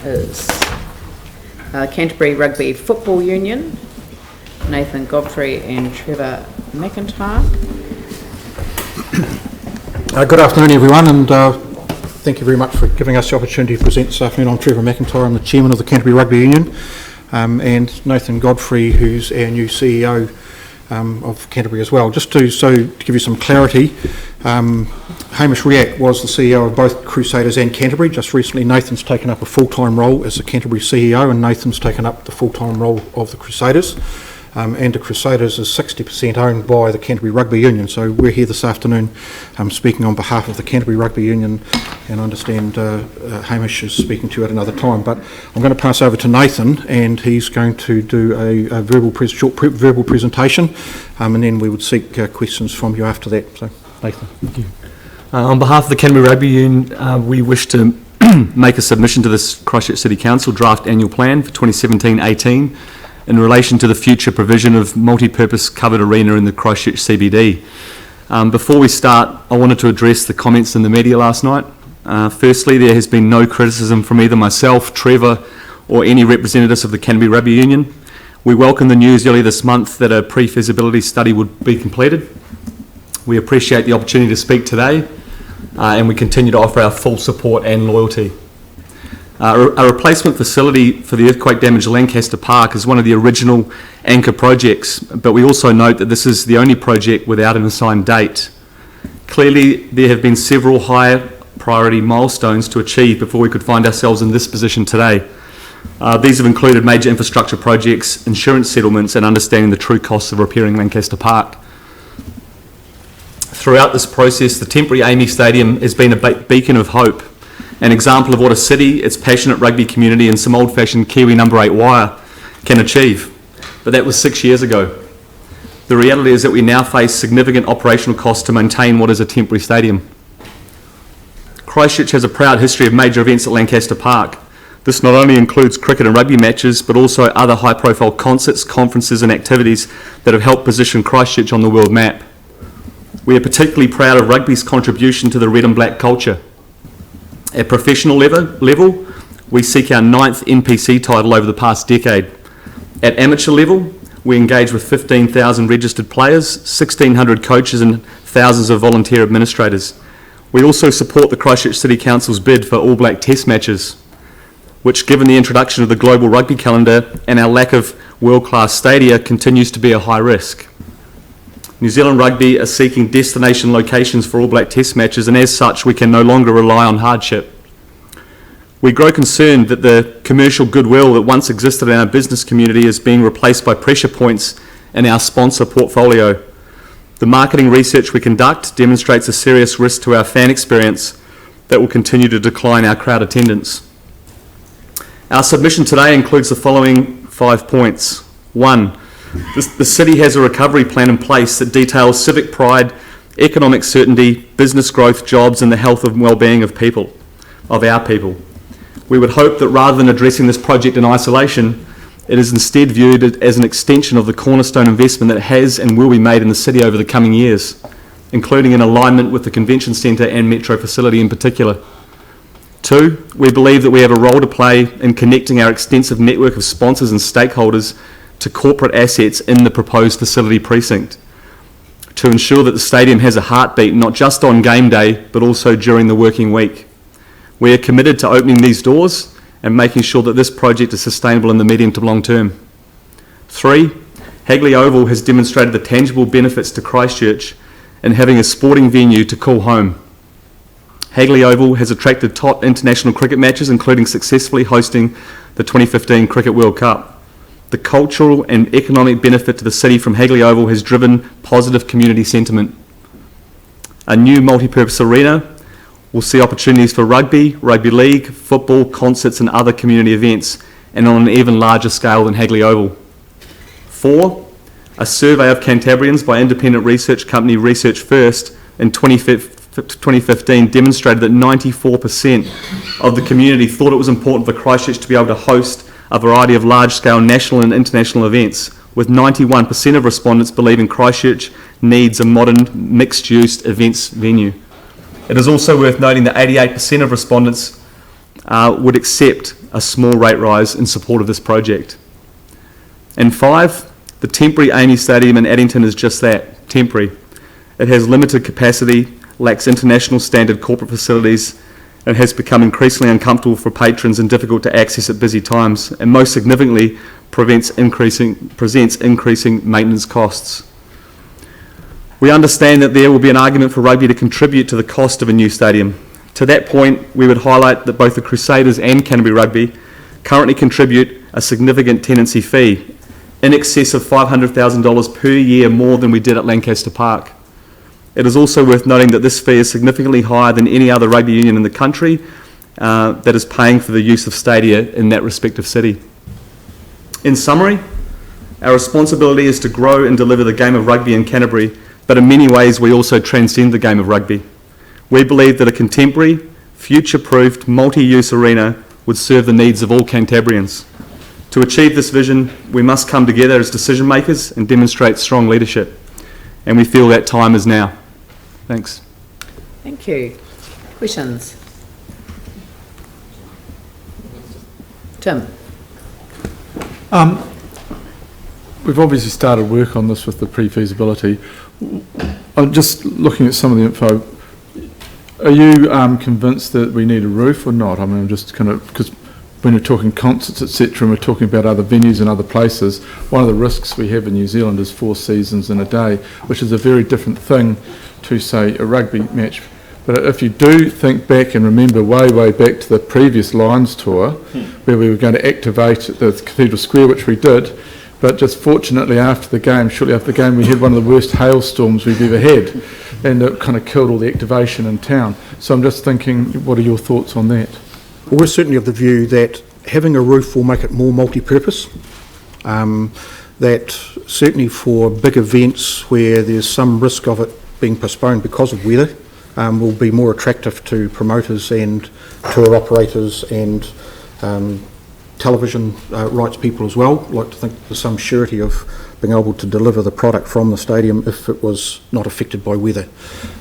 is Canterbury Rugby Football Union, Nathan Godfrey and Trevor McIntyre. Good afternoon everyone, and thank you very much for giving us the opportunity to present this afternoon. I'm Trevor McIntyre, I'm the Chairman of the Canterbury Rugby Union, and Nathan Godfrey, who's our new CEO of Canterbury as well. Just to give you some clarity, Hamish Riak was the CEO of both Crusaders and Canterbury. Just recently Nathan's taken up a full-time role as the Canterbury CEO, and Nathan's taken up the full-time role of the Crusaders. And the Crusaders is 60% owned by the Canterbury Rugby Union. So we're here this afternoon speaking on behalf of the Canterbury Rugby Union, and I understand Hamish is speaking to you at another time. But I'm going to pass over to Nathan, and he's going to do a short verbal presentation, and then we would seek questions from you after that. So, Nathan. Thank you. On behalf of the Canterbury Rugby Union, we wish to make a submission to this Christchurch City Council draft annual plan for 2017-18 in relation to the future provision of multi-purpose covered arena in the Christchurch CBD. Before we start, I wanted to address the comments in the media last night. Firstly, there has been no criticism from either myself, Trevor, or any representatives of the Canterbury Rugby Union. We welcome the news earlier this month that a pre-feasibility study would be completed. We appreciate the opportunity to speak today, and we continue to offer our full support and loyalty. A replacement facility for the earthquake-damaged Lancaster Park is one of the original anchor projects, but we also note that this is the only project without an assigned date. Clearly, there have been several higher priority milestones to achieve before we could find ourselves in this position today. These have included major infrastructure projects, insurance settlements, and understanding the true costs of repairing Lancaster Park. Throughout this process, the temporary AAMI Stadium has been a beacon of hope, an example of what a city, its passionate rugby community, and some old-fashioned Kiwi number 8 wire can achieve. But that was 6 years ago. The reality is that we now face significant operational costs to maintain what is a temporary stadium. Christchurch has a proud history of major events at Lancaster Park. This not only includes cricket and rugby matches, but also other high-profile concerts, conferences, and activities that have helped position Christchurch on the world map. We are particularly proud of rugby's contribution to the red and black culture. At professional level, we seek our 9th NPC title over the past decade. At amateur level, we engage with 15,000 registered players, 1,600 coaches and thousands of volunteer administrators. We also support the Christchurch City Council's bid for All Black Test matches, which, given the introduction of the global rugby calendar and our lack of world-class stadia, continues to be a high risk. New Zealand Rugby are seeking destination locations for All Black Test matches, and as such we can no longer rely on hardship. We grow concerned that the commercial goodwill that once existed in our business community is being replaced by pressure points in our sponsor portfolio. The marketing research we conduct demonstrates a serious risk to our fan experience that will continue to decline our crowd attendance. Our submission today includes the following 5 points. 1. The city has a recovery plan in place that details civic pride, economic certainty, business growth, jobs, and the health and well-being of our people. We would hope that rather than addressing this project in isolation, it is instead viewed as an extension of the cornerstone investment that has and will be made in the city over the coming years, including in alignment with the convention centre and metro facility in particular. 2, we believe that we have a role to play in connecting our extensive network of sponsors and stakeholders to corporate assets in the proposed facility precinct, to ensure that the stadium has a heartbeat not just on game day but also during the working week. We are committed to opening these doors and making sure that this project is sustainable in the medium to long term. 3, Hagley Oval has demonstrated the tangible benefits to Christchurch in having a sporting venue to call home. Hagley Oval has attracted top international cricket matches, including successfully hosting the 2015 Cricket World Cup. The cultural and economic benefit to the city from Hagley Oval has driven positive community sentiment. A new multi-purpose arena will see opportunities for rugby, rugby league, football, concerts and other community events, and on an even larger scale than Hagley Oval. 4, a survey of Cantabrians by independent research company Research First in 2015 demonstrated that 94% of the community thought it was important for Christchurch to be able to host a variety of large-scale national and international events, with 91% of respondents believing Christchurch needs a modern mixed-use events venue. It is also worth noting that 88% of respondents would accept a small rate rise in support of this project. And 5, the temporary Amy Stadium in Addington is just that, temporary. It has limited capacity, lacks international standard corporate facilities, and has become increasingly uncomfortable for patrons and difficult to access at busy times, and most significantly presents increasing maintenance costs. We understand that there will be an argument for rugby to contribute to the cost of a new stadium. To that point, we would highlight that both the Crusaders and Canterbury Rugby currently contribute a significant tenancy fee, in excess of $500,000 per year more than we did at Lancaster Park. It is also worth noting that this fee is significantly higher than any other rugby union in the country that is paying for the use of stadia in that respective city. In summary, our responsibility is to grow and deliver the game of rugby in Canterbury, but in many ways we also transcend the game of rugby. We believe that a contemporary, future-proofed, multi-use arena would serve the needs of all Cantabrians. To achieve this vision, we must come together as decision makers and demonstrate strong leadership, and we feel that time is now. Thanks. Thank you. Questions? Tim? We've obviously started work on this with the pre-feasibility. I'm just looking at some of the info. Are you convinced that we need a roof or not? I mean, I'm just kind of, because when we're talking concerts, etc., and we're talking about other venues and other places, one of the risks we have in New Zealand is 4 seasons in a day, which is a very different thing to, say, a rugby match. But if you do think back and remember way back to the previous Lions tour, where we were going to activate the Cathedral Square, which we did, but just fortunately shortly after the game, we had one of the worst hailstorms we've ever had, and it kind of killed all the activation in town. So I'm just thinking, what are your thoughts on that? Well, we're certainly of the view that having a roof will make it more multi-purpose. That certainly for big events where there's some risk of it being postponed because of weather, will be more attractive to promoters and tour operators and television rights people as well. I'd like to think there's some surety of being able to deliver the product from the stadium if it was not affected by weather.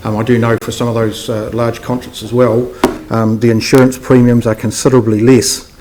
I do know for some of those large concerts as well, the insurance premiums are considerably less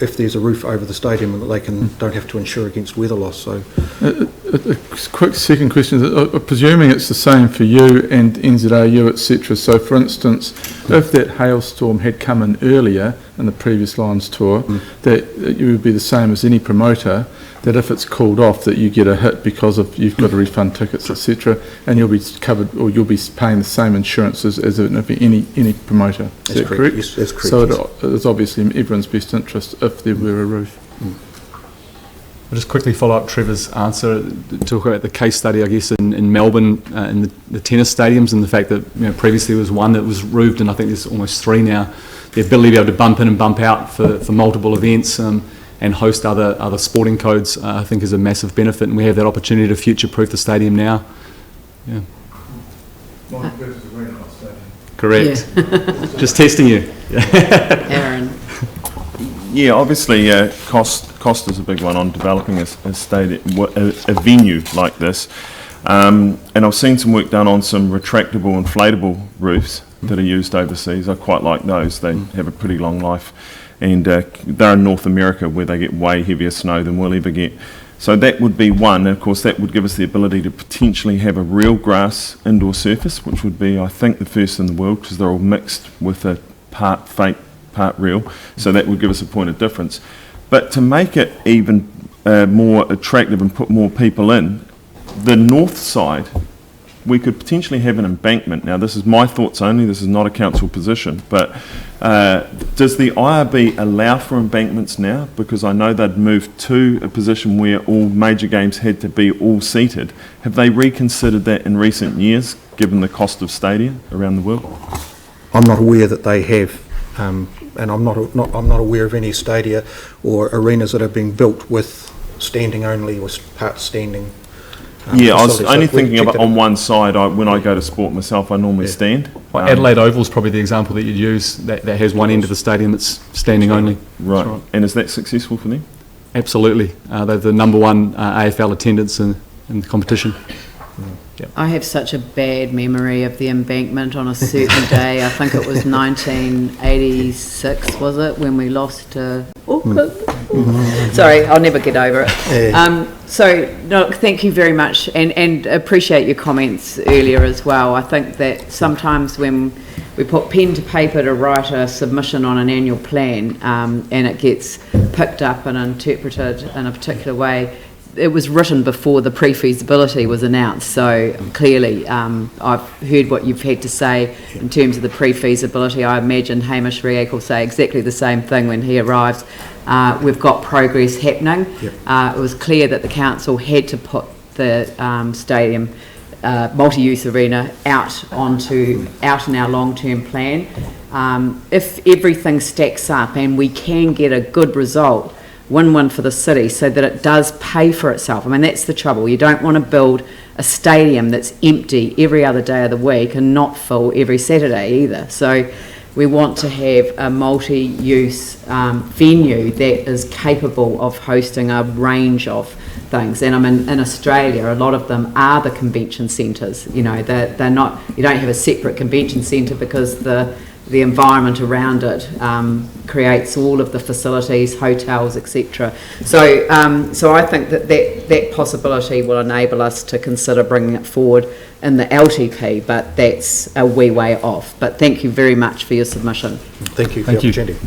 if there's a roof over the stadium and that they don't have to insure against weather loss. So, a quick second question. Presuming it's the same for you and NZAU, etc. So, for instance, if that hailstorm had come in earlier in the previous Lions tour, that it would be the same as any promoter. That if it's called off, that you get a hit because of you've got to refund tickets, etc., and you'll be covered, or you'll be paying the same insurance as any promoter. Is that correct? Yes, that's correct. So it's obviously in everyone's best interest if there were a roof. I'll just quickly follow up Trevor's answer, talk about the case study, I guess, in Melbourne, in the tennis stadiums, and the fact that previously there was one that was roofed, and I think there's almost 3 now. The ability to be able to bump in and bump out for multiple events and host other sporting codes, I think is a massive benefit, and we have that opportunity to future-proof the stadium now. Yeah. Correct. Yeah. Just testing you. Aaron? Yeah, obviously cost is a big one on developing a venue like this. And I've seen some work done on some retractable, inflatable roofs that are used overseas. I quite like those. They have a pretty long life. And they're in North America where they get way heavier snow than we'll ever get. So that would be one. And of course, that would give us the ability to potentially have a real grass indoor surface, which would be, I think, the first in the world because they're all mixed with a part fake, part real. So that would give us a point of difference. But to make it even more attractive and put more people in, the north side, we could potentially have an embankment. Now, this is my thoughts only, this is not a council position, but does the IRB allow for embankments now? Because I know they'd moved to a position where all major games had to be all seated. Have they reconsidered that in recent years, given the cost of stadia around the world? I'm not aware that they have, and I'm not aware of any stadia or arenas that are being built with standing only or part standing. Yeah, I was only thinking about on one side. When I go to sport myself, I normally stand. Well, Adelaide Oval is probably the example that you'd use. That has one end of the stadium that's standing only. Right. And is that successful for them? Absolutely. They're the number one AFL attendance in the competition. I have such a bad memory of the embankment on a certain day. I think it was 1986, was it, when we lost to Auckland? Sorry, I'll never get over it. So, no, thank you very much, and appreciate your comments earlier as well. I think that sometimes when we put pen to paper to write a submission on an annual plan, and it gets picked up and interpreted in a particular way, it was written before the pre-feasibility was announced, so clearly I've heard what you've had to say in terms of the pre-feasibility. I imagine Hamish Riek will say exactly the same thing when he arrives. We've got progress happening. Yep. It was clear that the council had to put the stadium multi-use arena out in our long-term plan. If everything stacks up and we can get a good result, win-win for the city, so that it does pay for itself. I mean, that's the trouble. You don't want to build a stadium that's empty every other day of the week and not full every Saturday either. So we want to have a multi-use venue that is capable of hosting a range of things. And I mean, in Australia, a lot of them are the convention centres. You know, they're not. You don't have a separate convention centre because the environment around it creates all of the facilities, hotels, etc. So I think that possibility will enable us to consider bringing it forward in the LTP, but that's a wee way off. But thank you very much for your submission. Thank you for the opportunity.